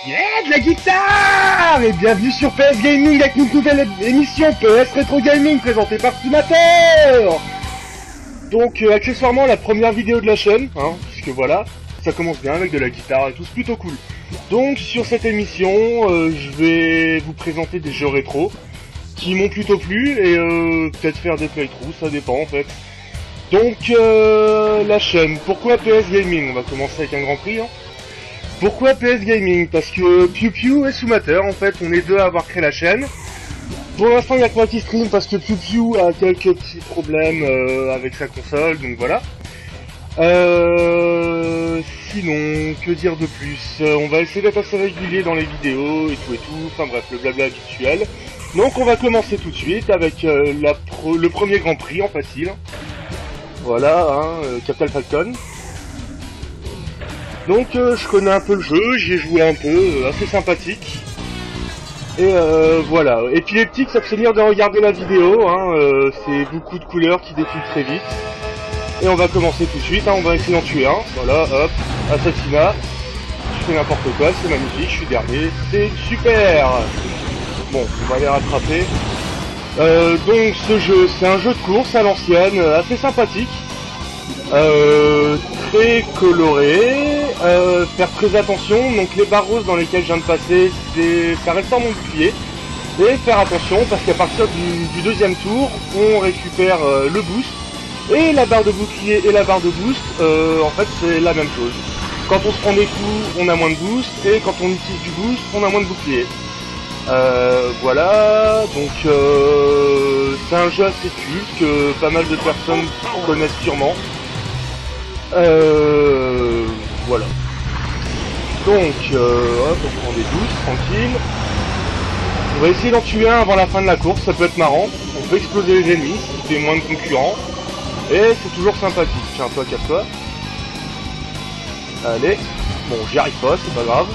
Yeah, de la guitare! Et bienvenue sur PS Gaming avec une nouvelle émission PS Retro Gaming présentée par Stimateur. Donc accessoirement la première vidéo de la chaîne, puisque voilà, ça commence bien avec de la guitare et tout, c'est plutôt cool. Donc sur cette émission, je vais vous présenter des jeux rétro qui m'ont plutôt plu et peut-être faire des playthroughs, ça dépend en fait. Donc la chaîne, pourquoi PS Gaming? On va commencer avec un grand prix. Pourquoi PS Gaming? Parce que Piu Piu et Soumateur, en fait, on est deux à avoir créé la chaîne. Pour l'instant, il n'y a que moi qui stream parce que Piu Piu a quelques petits problèmes avec sa console, donc voilà. Sinon, que dire de plus? On va essayer d'être assez régulier dans les vidéos et tout, enfin bref, le blabla habituel. Donc on va commencer tout de suite avec le premier grand prix en facile. Voilà, Capital Falcon. Donc je connais un peu le jeu, j'y ai joué un peu, assez sympathique. Et voilà, épileptique, s'abstenir de regarder la vidéo, c'est beaucoup de couleurs qui défilent très vite. Et on va commencer tout de suite, on va essayer d'en tuer un, voilà, hop, assassinat. Je fais n'importe quoi, c'est magnifique, je suis dernier, c'est super. Bon, on va les rattraper. Donc ce jeu, c'est un jeu de course à l'ancienne, assez sympathique. Très coloré, faire très attention, donc les barres roses dans lesquelles je viens de passer, ça reste en mon bouclier, et faire attention parce qu'à partir du deuxième tour, on récupère le boost, et la barre de bouclier et la barre de boost, en fait c'est la même chose. Quand on se prend des coups, on a moins de boost, et quand on utilise du boost, on a moins de bouclier. Voilà, donc c'est un jeu assez culte que pas mal de personnes connaissent sûrement. Voilà. Donc, hop, on prend des boosts, tranquille. On va essayer d'en tuer un avant la fin de la course, ça peut être marrant. On peut exploser les ennemis, ce qui fait moins de concurrents. Et c'est toujours sympathique. Tiens, toi, casse-toi. Allez. Bon, j'y arrive pas, c'est pas grave.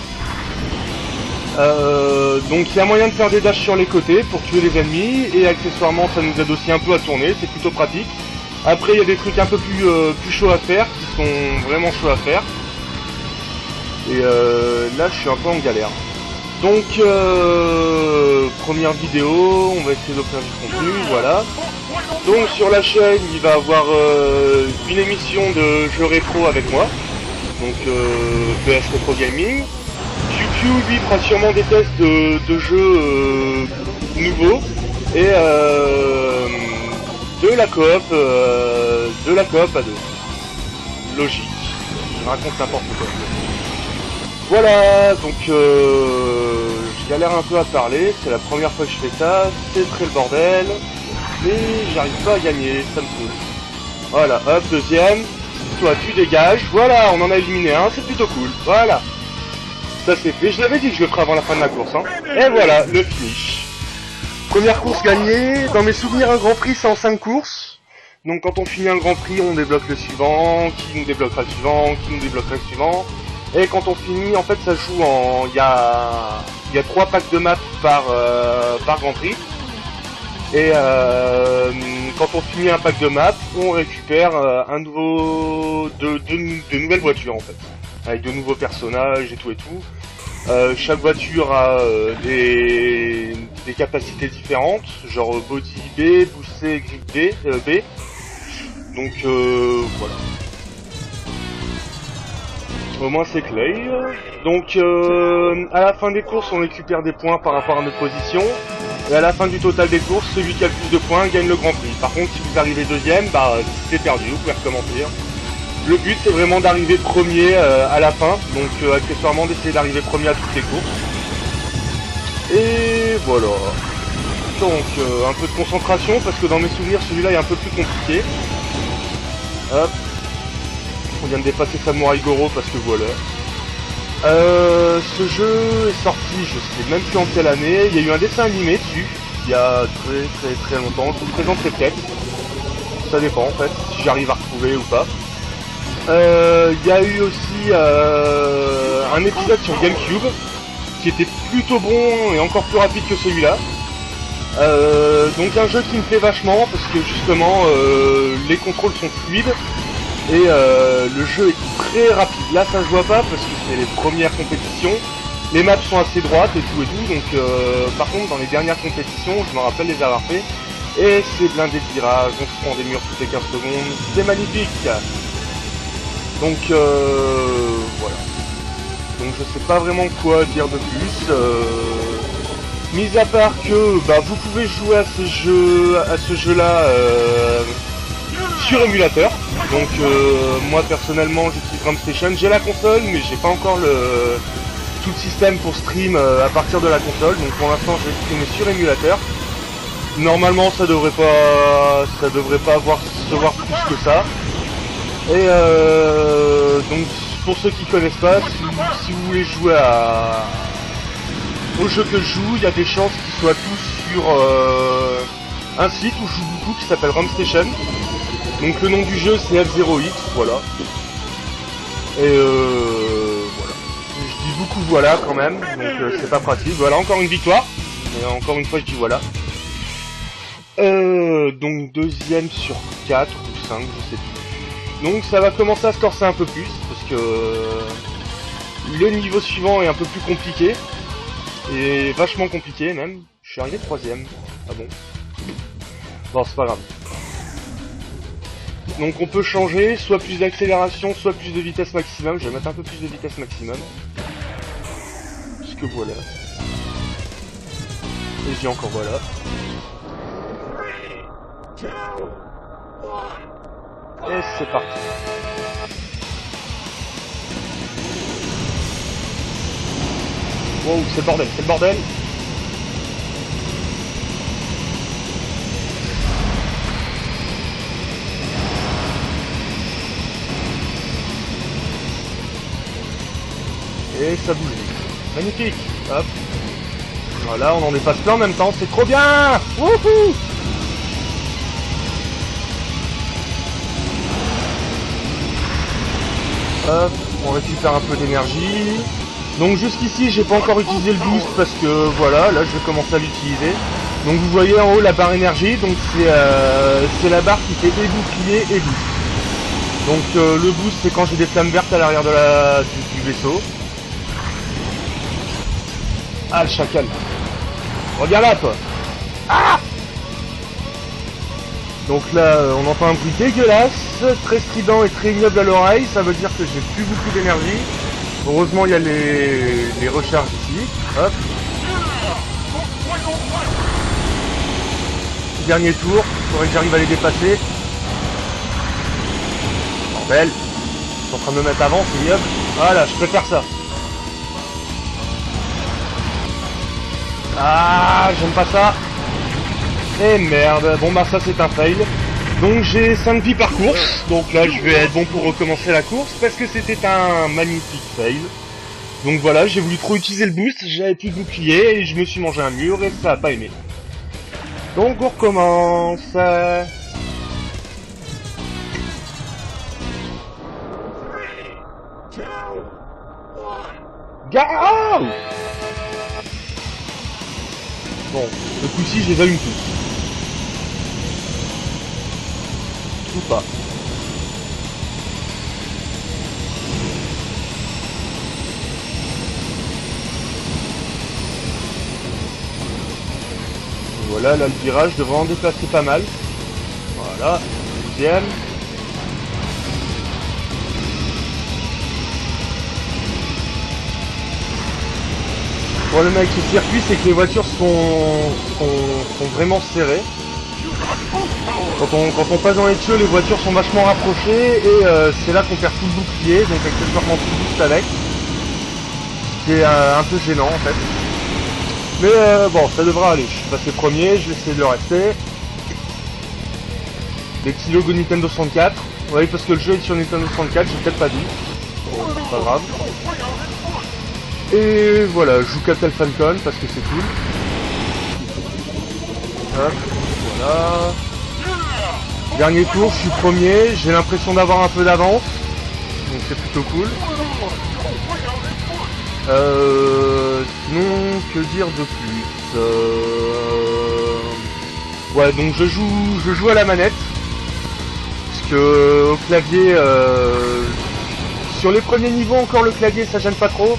Donc il y a moyen de faire des dashs sur les côtés pour tuer les ennemis. Et accessoirement, ça nous aide aussi un peu à tourner, c'est plutôt pratique. Après il y a des trucs un peu plus chauds à faire, qui sont vraiment chauds à faire. Et là je suis un peu en galère. Donc première vidéo, on va essayer d'obtenir du contenu, voilà. Donc sur la chaîne il va y avoir une émission de jeux rétro avec moi. Donc PS Retro Gaming. Piu Piu lui fera sûrement des tests de jeux nouveaux. Et de la coop à deux. Logique. Je raconte n'importe quoi. Voilà, donc je galère un peu à parler, c'est la première fois que je fais ça, c'est très le bordel, mais j'arrive pas à gagner, ça me saoule. Voilà, hop, deuxième, toi tu dégages, voilà, on en a éliminé un, c'est plutôt cool, voilà. Ça c'est fait, je l'avais dit que je le ferais avant la fin de la course, Et voilà, le finish. Première course gagnée, dans mes souvenirs un grand prix c'est en 5 courses. Donc quand on finit un grand prix on débloque le suivant, qui nous débloquera le suivant, qui nous débloquera le suivant. Et quand on finit, en fait ça joue en... Il y a 3 packs de maps par grand prix. Et quand on finit un pack de maps, on récupère de nouvelles voitures en fait. Avec de nouveaux personnages et tout. Chaque voiture a des capacités différentes, genre body B, boost C, grip B. Donc voilà. Au moins c'est clair. Donc à la fin des courses on récupère des points par rapport à notre position. Et à la fin du total des courses, celui qui a le plus de points gagne le grand prix. Par contre si vous arrivez deuxième, c'est perdu, vous pouvez recommencer. Le but c'est vraiment d'arriver premier à la fin, donc accessoirement d'essayer d'arriver premier à toutes les courses. Et voilà. Donc un peu de concentration parce que dans mes souvenirs celui-là est un peu plus compliqué. Hop. On vient de dépasser Samurai Goro parce que voilà. Ce jeu est sorti, je sais même plus en quelle année, il y a eu un dessin animé dessus, il y a très longtemps, je vous présenterai peut-être. Ça dépend en fait, si j'arrive à retrouver ou pas. Il y a eu aussi un épisode sur GameCube qui était plutôt bon et encore plus rapide que celui-là. Donc un jeu qui me plaît vachement parce que justement les contrôles sont fluides et le jeu est très rapide. Là ça se voit pas parce que c'est les premières compétitions, Les maps sont assez droites et tout, donc par contre dans les dernières compétitions, je me rappelle les avoir fait, et c'est blindé de virages, on se prend des murs toutes les 15 secondes, c'est magnifique. Donc voilà. Donc je sais pas vraiment quoi dire de plus, mis à part que bah, vous pouvez jouer à ce jeu-là sur émulateur. Donc moi personnellement j'utilise RomStation, j'ai la console mais j'ai pas encore tout le système pour stream à partir de la console, donc pour l'instant je vais streamer sur émulateur. Normalement ça devrait pas se voir plus que ça. Et donc pour ceux qui connaissent pas, si vous voulez jouer au jeu que je joue, il y a des chances qu'ils soient tous sur un site où je joue beaucoup qui s'appelle RomStation. Donc le nom du jeu c'est F0X, voilà. Et voilà. Je dis beaucoup voilà quand même, donc c'est pas pratique. Voilà, encore une victoire. Et encore une fois je dis voilà. Donc deuxième sur 4 ou 5, je sais plus. Donc ça va commencer à se corser un peu plus, parce que le niveau suivant est un peu plus compliqué. Et vachement compliqué même. Je suis arrivé troisième. Ah bon. Bon, c'est pas grave. Donc on peut changer, soit plus d'accélération, soit plus de vitesse maximum. Je vais mettre un peu plus de vitesse maximum. Puisque voilà. Et je dis encore voilà. Et c'est parti. Wow, c'est le bordel, c'est le bordel. Et ça bouge. Magnifique. Hop. Voilà, on en dépasse plein en même temps, c'est trop bien. Wouhou. Hop, on récupère un peu d'énergie. Donc jusqu'ici j'ai pas encore utilisé le boost parce que voilà, là je vais commencer à l'utiliser. Donc vous voyez en haut la barre énergie, donc c'est la barre qui fait et bouclier et boost. Donc le boost c'est quand j'ai des flammes vertes à l'arrière du vaisseau. Ah le chacal. Reviens là toi. Ah. Donc là on entend un bruit dégueulasse, très strident et très ignoble à l'oreille, ça veut dire que j'ai plus beaucoup d'énergie. Heureusement il y a les recharges ici. Hop. Dernier tour, il faudrait que j'arrive à les dépasser. Bordel. Je suis en train de me mettre avant, c'est ignoble. Voilà, je peux faire ça. Ah, j'aime pas ça. Et merde, bon bah ça c'est un fail. Donc j'ai 5 vies par course, donc là je vais être bon pour recommencer la course parce que c'était un magnifique fail. Donc voilà, j'ai voulu trop utiliser le boost, j'avais plus de bouclier et je me suis mangé un mur et ça a pas aimé. Donc on recommence. Go! Bon, le coup-ci je les allume tous. Ou pas. Voilà, là le virage devrait en déplacer pas mal. Voilà, deuxième. Le problème avec ce circuit, c'est que les voitures sont vraiment serrées. Quand on passe dans les tuyaux, les voitures sont vachement rapprochées et c'est là qu'on perd tout le bouclier, donc accessoirement tout le boost avec. Ce qui est un peu gênant en fait. Mais bon, ça devra aller. Je suis passé premier, je vais essayer de le rester. Des petits logos Nintendo 64. Oui, parce que le jeu est sur Nintendo 64, j'ai peut-être pas dit. Bon, c'est pas grave. Et voilà, je joue Captain Falcon parce que c'est cool. Hop, voilà. Dernier tour, je suis premier, j'ai l'impression d'avoir un peu d'avance. Donc c'est plutôt cool. Sinon, que dire de plus Ouais, donc je joue à la manette. Parce que au clavier, sur les premiers niveaux encore le clavier ça gêne pas trop.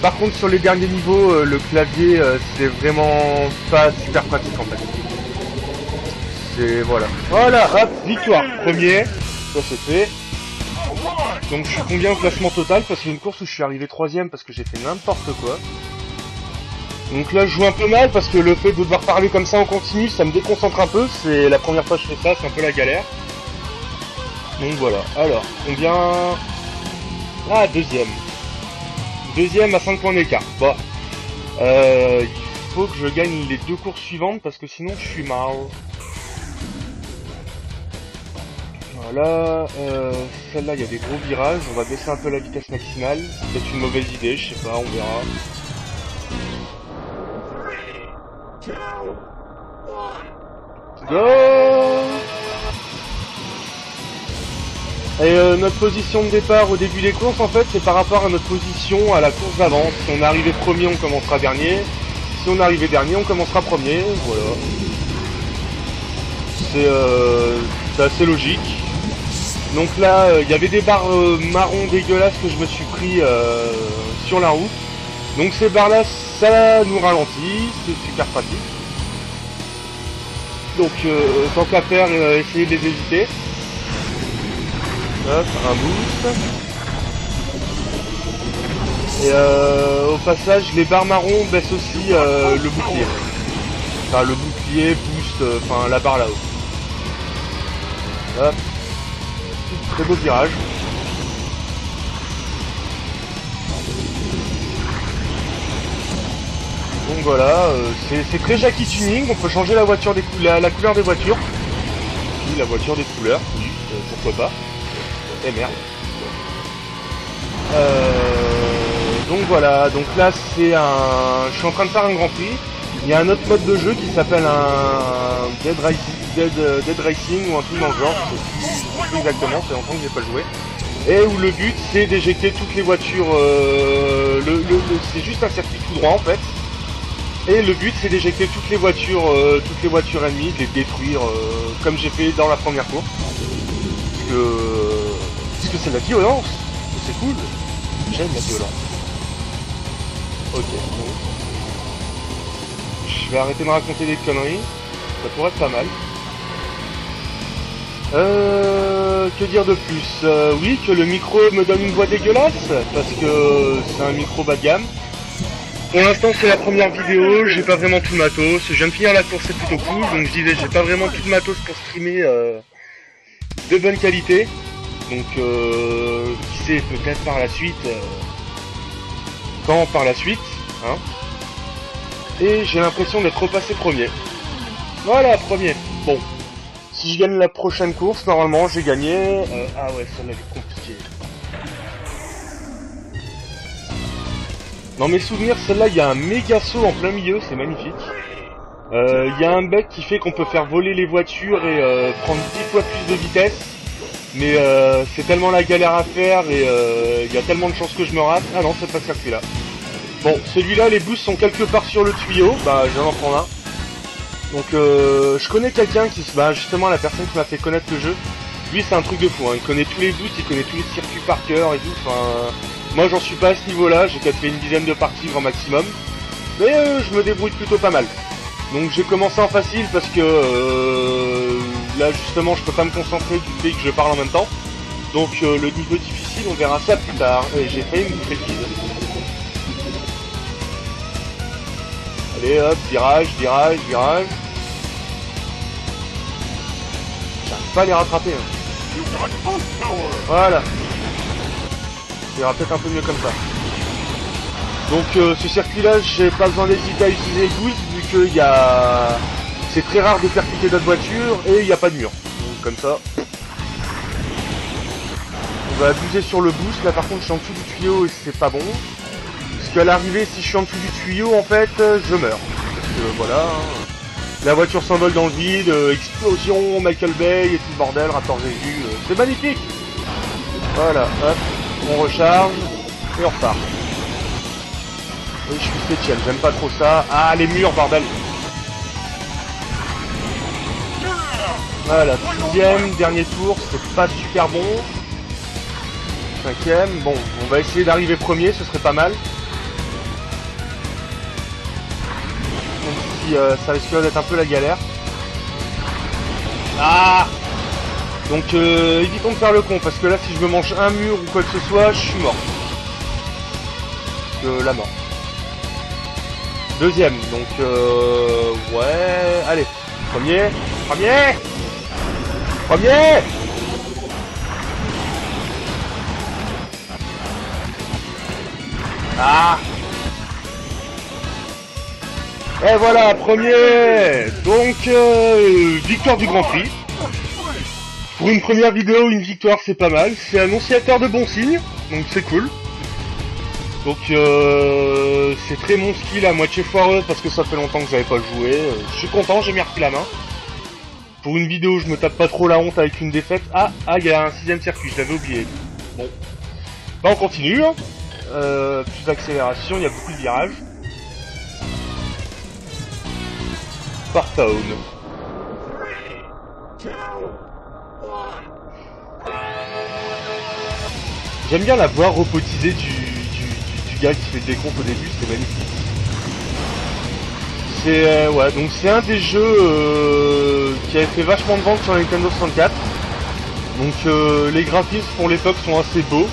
Par contre sur les derniers niveaux, le clavier c'est vraiment pas super pratique en fait. C'est voilà. Voilà, hop, victoire. Premier, ça c'est fait. Donc je suis combien au classement total? Parce qu'il y a une course où je suis arrivé 3ème parce que j'ai fait n'importe quoi. Donc là je joue un peu mal parce que le fait de devoir parler comme ça en continu, ça me déconcentre un peu. C'est la première fois que je fais ça, c'est un peu la galère. Donc voilà. Alors, combien? Ah, deuxième. Deuxième à 5 points d'écart. Bon. Il faut que je gagne les 2 courses suivantes parce que sinon je suis mal. Voilà. Celle-là, il y a des gros virages. On va baisser un peu la vitesse maximale. C'est peut-être une mauvaise idée, je sais pas, on verra. Go! Et notre position de départ au début des courses, en fait, c'est par rapport à notre position à la course d'avant. Si on est arrivé premier, on commencera dernier. Si on est arrivé dernier, on commencera premier. Voilà. C'est assez logique. Donc là, il y avait des barres marron dégueulasses que je me suis pris sur la route. Donc ces barres-là, ça nous ralentit. C'est super pratique. Donc tant qu'à faire, essayer de les éviter. Hop, un boost. Et au passage, les barres marron baissent aussi le bouclier. Enfin, le bouclier boost, enfin la barre là-haut. Hop. Très beau virage. Donc voilà, c'est très Jackie Tuning. On peut changer la voiture la couleur des voitures. Oui, la voiture des couleurs, oui, pourquoi pas. Eh merde. Donc voilà, donc là c'est un... Je suis en train de faire un Grand Prix. Il y a un autre mode de jeu qui s'appelle un Dead Racing ou un truc dans le genre. Je sais plus exactement, c'est longtemps que j'ai pas joué. Et où le but c'est d'éjecter toutes les voitures. C'est juste un circuit tout droit en fait. Et le but c'est d'éjecter toutes les voitures ennemies, de les détruire comme j'ai fait dans la première course. Parce que c'est de la violence. C'est cool. J'aime la violence. Ok. Je vais arrêter de me raconter des conneries. Ça pourrait être pas mal. Que dire de plus? Oui, que le micro me donne une voix dégueulasse, parce que c'est un micro bas de gamme. Pour l'instant, c'est la première vidéo, j'ai pas vraiment tout le matos. Je viens de finir la course, c'est plutôt cool, donc je disais, j'ai pas vraiment tout le matos pour streamer de bonne qualité. Donc, qui sait, peut-être par la suite, quand par la suite, hein. Et j'ai l'impression d'être repassé premier. Voilà, premier. Bon. Si je gagne la prochaine course, normalement, j'ai gagné. Ah ouais, ça m'a été compliqué. Dans mes souvenirs, celle-là, il y a un méga saut en plein milieu, c'est magnifique. Il y a un bug qui fait qu'on peut faire voler les voitures et prendre 10 fois plus de vitesse. Mais c'est tellement la galère à faire et il y a tellement de chances que je me rate. Ah non, c'est pas ce circuit-là. Bon, celui-là, les boosts sont quelque part sur le tuyau. Bah, je viens d'en prendre un. Donc, je connais quelqu'un qui... Bah, justement, la personne qui m'a fait connaître le jeu. Lui, c'est un truc de fou, hein. Il connaît tous les boosts, il connaît tous les circuits par cœur et tout. Enfin, moi, j'en suis pas à ce niveau-là. J'ai peut-être fait une dizaine de parties grand maximum. Mais je me débrouille plutôt pas mal. Donc, j'ai commencé en facile parce que... là, justement, je peux pas me concentrer du fait que je parle en même temps. Donc, le niveau difficile, on verra ça plus tard. Et j'ai failli me bouffer le vide. Allez hop, virage, virage, virage. J'arrive pas à les rattraper. Hein. Voilà. Ça ira peut-être un peu mieux comme ça. Donc ce circuit-là, j'ai pas besoin d'hésiter à utiliser le boost vu que c'est très rare de percuter d'autres voitures et il n'y a pas de mur. Donc comme ça. On va abuser sur le boost. Là par contre je suis en dessous du tuyau et c'est pas bon. Parce qu'à l'arrivée, si je suis en dessous du tuyau, en fait, je meurs. Parce que voilà, la voiture s'envole dans le vide, explosion, Michael Bay et tout le bordel, Rapport Jésus, c'est magnifique. Voilà, hop, on recharge et on repart. Oui, je suis 7ème, j'aime pas trop ça. Ah, les murs, bordel. Voilà, 6ème, dernier tour, c'est pas super bon. 5ème, bon, on va essayer d'arriver premier, ce serait pas mal. ça risque d'être un peu la galère. Ah! Donc évitons de faire le con, parce que là si je me mange un mur ou quoi que ce soit, je suis mort. La mort. Deuxième, donc ouais, allez. Premier. Ah! Et voilà, premier. Donc victoire du Grand Prix. Pour une première vidéo, une victoire c'est pas mal. C'est annonciateur de bons signes, donc c'est cool. Donc c'est très mon skill à moitié foireux parce que ça fait longtemps que j'avais pas joué. Je suis content, j'ai bien repris la main. Pour une vidéo, je me tape pas trop la honte avec une défaite. Ah, il y a un 6ème circuit, je l'avais oublié. Bon. Bah on continue. Hein. Plus d'accélération, il y a beaucoup de virages. Par town. J'aime bien la voix robotisée du gars qui fait le décompte au début, c'est magnifique. C'est ouais, donc c'est un des jeux qui avait fait vachement de ventes sur la Nintendo 64. Donc les graphismes pour l'époque sont assez beaux.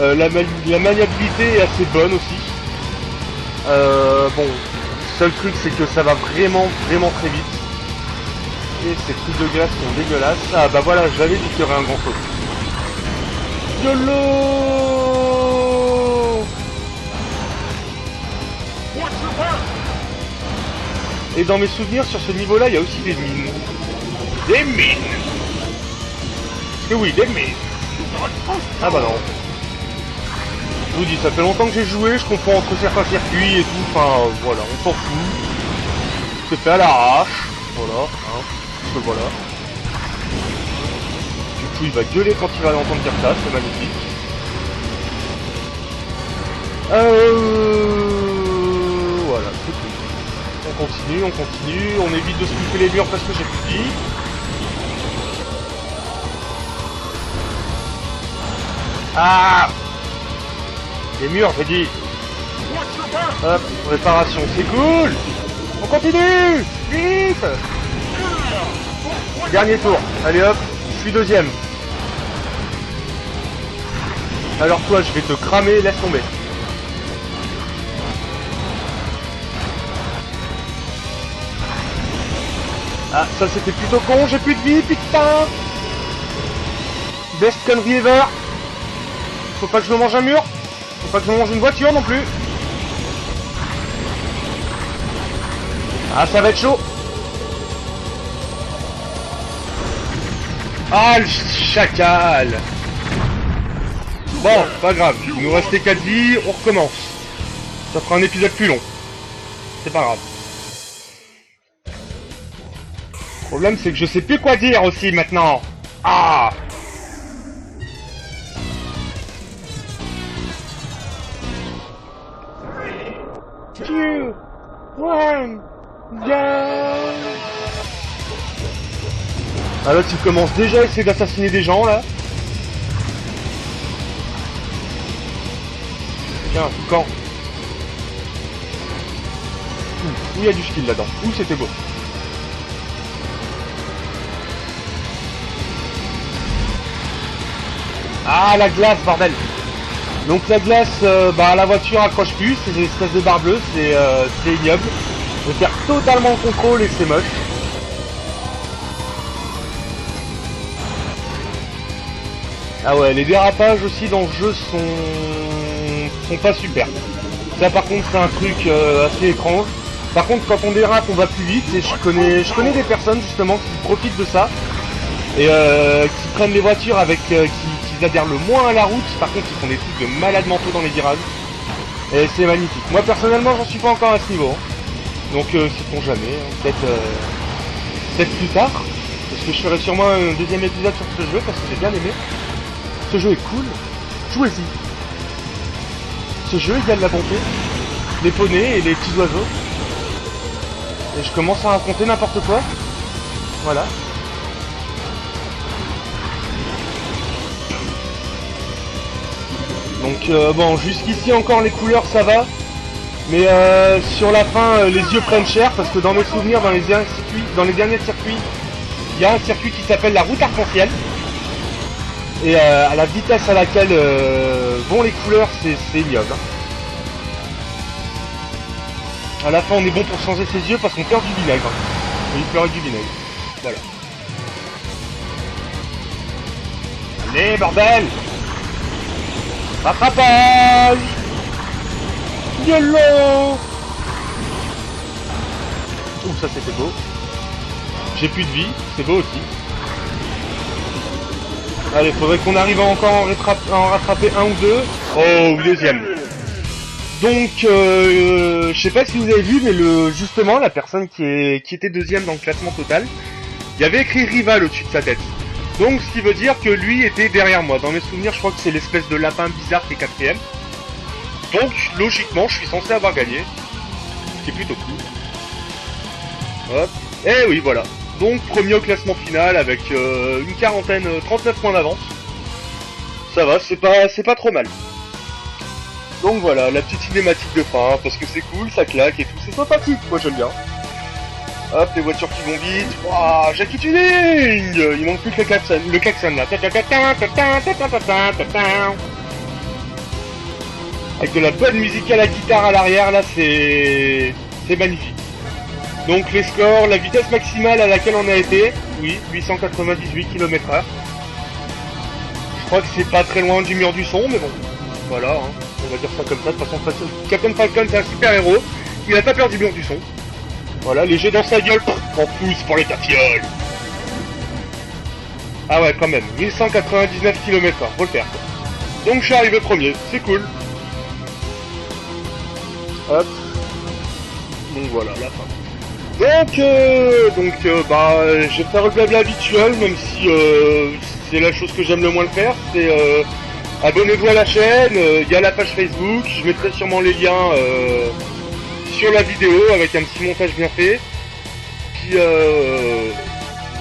La maniabilité est assez bonne aussi. Bon, seul truc c'est que ça va vraiment très vite. Et ces trucs de glace sont dégueulasses. Ah bah voilà, j'avais dit qu'il y aurait un grand saut. YOLO! Et dans mes souvenirs sur ce niveau-là, il y a aussi des mines. Des mines! Parce que oui, des mines! Ah bah non. Je vous dis, ça fait longtemps que j'ai joué, je comprends entre certains circuits et tout, enfin voilà, on s'en fout. C'est fait à l'arrache, voilà, hein, parce que voilà. Du coup, il va gueuler quand il va entendre dire ça, c'est magnifique. Voilà, c'est tout. On continue, on évite de se couper les murs parce que j'ai plus de vie. Ah! Les murs, j'ai dit. Hop, réparation, c'est cool. On continue. Vite. Dernier tour. Allez hop, je suis deuxième. Alors toi, je vais te cramer, laisse tomber. Ah, ça c'était plutôt con, j'ai plus de vie, putain. Best connerie ever. Faut pas que je me mange un mur. Faut pas que je me mange une voiture non plus. Ah, ça va être chaud. Ah, le chacal. Bon, pas grave. Il nous restait 4 vies, on recommence. Ça fera un épisode plus long. C'est pas grave. Le problème, c'est que je sais plus quoi dire aussi maintenant. Ah! 2, 1, go! Ah là, tu commences déjà à essayer d'assassiner des gens là. Tiens, quand? Où il y a du skill là-dedans? Où c'était beau? Ah, la glace, bordel! Donc la glace, bah la voiture accroche plus, c'est des espèces de barres bleues, c'est ignoble. Je perds totalement le contrôle et c'est moche. Ah ouais, les dérapages aussi dans le jeu sont pas super. Ça par contre c'est un truc assez étrange. Par contre quand on dérape on va plus vite et je connais des personnes justement qui profitent de ça. Et qui prennent les voitures avec qui adhèrent le moins à la route. Par contre ils font des trucs de malades mentaux dans les virages. Et c'est magnifique. Moi personnellement j'en suis pas encore à ce niveau. Donc sait-on jamais, peut-être plus tard. Parce que je ferai sûrement un deuxième épisode sur ce jeu parce que j'ai bien aimé. Ce jeu est cool. Jouez-y. Ce jeu il y a de la bonté. Les poneys et les petits oiseaux. Et je commence à raconter n'importe quoi. Voilà. Donc bon, jusqu'ici encore les couleurs ça va. Mais sur la fin, les yeux prennent cher parce que dans mes souvenirs, dans les derniers circuits, il y a un circuit qui s'appelle la route arc-en-ciel. Et à la vitesse à laquelle vont les couleurs, c'est ignoble. Hein. À la fin, on est bon pour changer ses yeux parce qu'on perd du vinaigre. Hein. Il pleurait du vinaigre. Voilà. Allez, bordel! Rattrapage! YOLO! Ouh, ça c'était beau. J'ai plus de vie, c'est beau aussi. Allez, faudrait qu'on arrive à encore en rattraper un ou deux. Oh, deuxième. Donc, je sais pas si vous avez vu, mais justement, la personne qui était deuxième dans le classement total, il y avait écrit rival au-dessus de sa tête. Donc, ce qui veut dire que lui était derrière moi. Dans mes souvenirs, je crois que c'est l'espèce de lapin bizarre qui est quatrième. Donc, logiquement, je suis censé avoir gagné. Ce qui est plutôt cool. Hop. Et oui, voilà. Donc, premier au classement final avec une quarantaine, 39 points d'avance. Ça va, c'est pas trop mal. Donc voilà, la petite cinématique de fin, parce que c'est cool, ça claque et tout, c'est sympathique, moi j'aime bien. Hop, les voitures qui vont vite, waouh, Jackie Tuning. Il manque plus que le klaxon là. Avec de la bonne musique à la guitare à l'arrière, là c'est magnifique. Donc les scores, la vitesse maximale à laquelle on a été, oui, 898 km/h. Je crois que c'est pas très loin du mur du son, mais bon, voilà, hein, on va dire ça comme ça. De toute façon, Captain Falcon c'est un super héros, il a pas peur du mur du son. Voilà, léger dans sa gueule, en pouce pour les tafioles. Ah ouais, quand même, 1199 km/h, faut le faire quoi. Donc je suis arrivé premier, c'est cool. Hop. Donc voilà, la fin. Donc, je vais faire le blabla habituel, même si c'est la chose que j'aime le moins le faire. C'est abonnez-vous à la chaîne, il y a la page Facebook, je mettrai sûrement les liens sur la vidéo avec un petit montage bien fait. Puis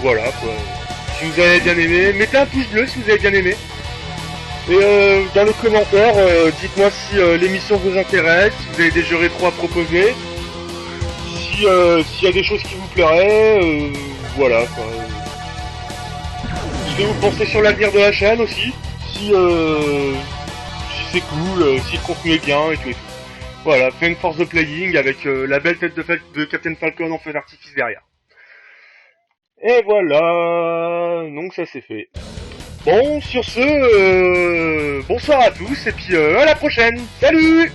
voilà quoi. Si vous avez bien aimé, mettez un pouce bleu si vous avez bien aimé. Et dans les commentaires, dites-moi si l'émission vous intéresse, si vous avez des jeux rétro à proposer. S'il y a des choses qui vous plairaient, voilà quoi. Ce que vous pensez sur l'avenir de la chaîne aussi, si c'est cool, si le contenu est bien et tout et tout. Voilà, Thank for the Playing avec la belle tête de Captain Falcon en feu d'artifice derrière. Et voilà, donc ça c'est fait. Bon, sur ce, bonsoir à tous et puis à la prochaine. Salut!